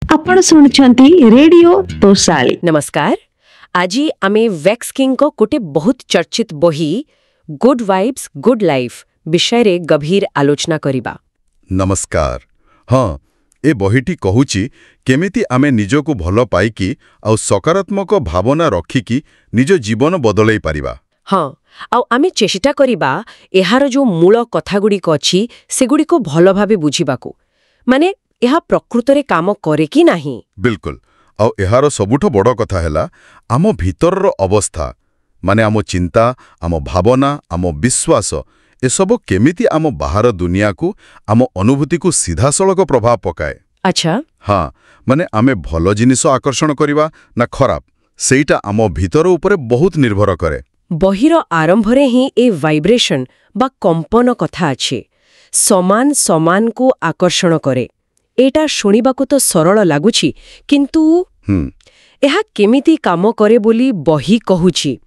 आपण शुणुछंती रेडियो तोसाली। नमस्कार। आज आमे वैक्स किंग को गोटे बहुत चर्चित बही गुड वाइब्स गुड लाइफ विषय रे गभीर आलोचना करिबा। नमस्कार। हाँ, ए बहीटी कहूची केमिति आमे निजको भल पाइकी आउ सकारात्मक भावना रखिकी निज जीवन बदलाई पारिबा। हाँ, आउ आमे चेष्टा करिबा एहार जो मूल कथागुड़िक अछि सेगुड़िको भल भावे बुझिबाको, माने एहा प्रकृतरे काम करे कि नाही। बिल्कुल। आउ एहार सबुठो बड़ कथा हैला आम भीतरर अवस्था, माने आम चिंता, आम भावना, आम विश्वास एसबु केमिति आम बाहर दुनिया को आम अनुभूति को सीधा सड़क प्रभाव पकाए। अच्छा। हाँ, माने आमे भल जिनिस आकर्षण करिबा ना खराब, सेइटा आम भीतर उपरे बहुत निर्भर करे। बहिर आरंभरे ही ए वाइब्रेशन बा कंपन कथा अछि, समान समान को आकर्षण करे। एटा शुणिबाकू तो सरल लागुछि, किंतु एहा केमिति काम करे बोली बही कहूछि।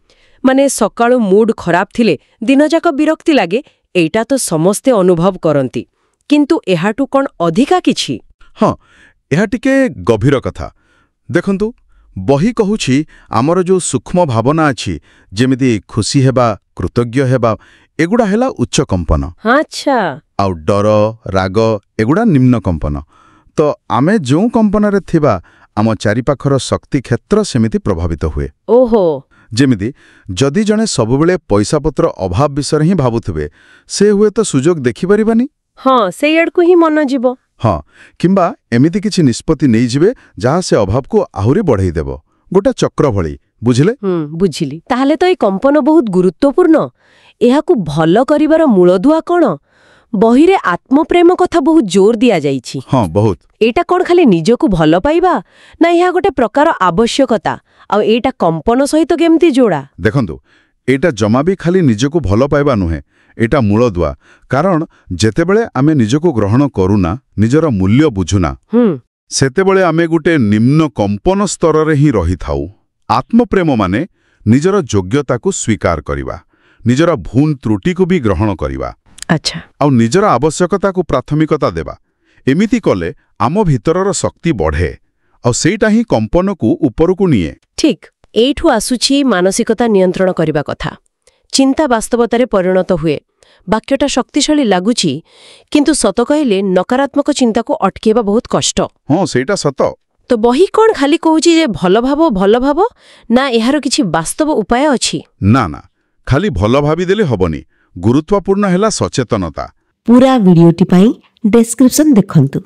माने सकाळु मूड खराब थिले दिन जाक विरक्ति लागे, एटा तो समस्ते अनुभव करंती, किंतु एहाटू कोन अधिका किछि? हाँ, एहा टिके गभीर कथा। देखंतु बही कहूछि आमर जो सूक्ष्म भावना अछि, जेमिति खुशी हेबा, कृतज्ञ हेबा, एगुडा हेला उच्च कंपन। अच्छा। आउ डर, राग एगुडा निम्न कंपन। तो आमे जो कंपन रे थिबा आम चारिपाखर शक्ति क्षेत्र सेमिति प्रभावित हुए। ओहो। जेमिति जदि जने सबुबेले पैसा पत्र अभाव विषय ही भाबुथबे, से हुए तो सुजोग देखि परिबानी। हाँ, से एडकु ही मन जीवो। हाँ, किंबा एमिति किछि निष्पत्ति नै जिवे जहाँ से अभाव को आहुरी बढ़ाई देबो, गोटा चक्र भली। बुझिले? बुझिली। ताहले तो ए कंपन बहुत गुरुत्वपूर्ण। एहाकु भल करिवार मूलदुआ कोन? बहिरे आत्मप्रेम कथा बहुत जोर दिया जाइछि। हाँ, बहुत। एटा कोन खाली निजको भल पाइबा ना एहा गोटे प्रकार आवश्यकता, आ एटा कंपन सहित केमती जोड़ा? देखंतु एटा जमा भी खाली निजको भल पाइबा नुहे, एटा मूलदुआ। कारण जेतेबेले आमे निजको ग्रहण करूना, निजर मूल्य बुझुना, सेतेबेले आमे गोटे निम्न कंपन स्तर रे ही रही थाउ। आत्मप्रेम माने निजर योग्यता को स्वीकार करिबा, निजर भूल त्रुटि को भी ग्रहण करिबा। अच्छा। आउ निजर आवश्यकता को प्राथमिकता देबा। एमिति कले आम भीतरर शक्ति बढ़े, आउ सेटा ही कंपन को ऊपर को निये। ठीक। एठु आसुछि मानसिकता नियंत्रण करिबा कथा। चिंता वास्तवतारे परिणत हुए। वाक्यटा शक्तिशाली लागुछि, किंतु सत कहले नकारात्मक चिंता को अटकेबा बहुत कष्ट। हाँ, सेटा सत। तो बही कोन खाली कहूछि जे भल भाव ना एहार किछि वास्तव उपाय अछि? ना ना, खाली भल भावी देले हबनी। गुरुत्वपूर्ण हेला सचेतनता। पूरा वीडियोटी पाई डिस्क्रिप्शन देखंतु।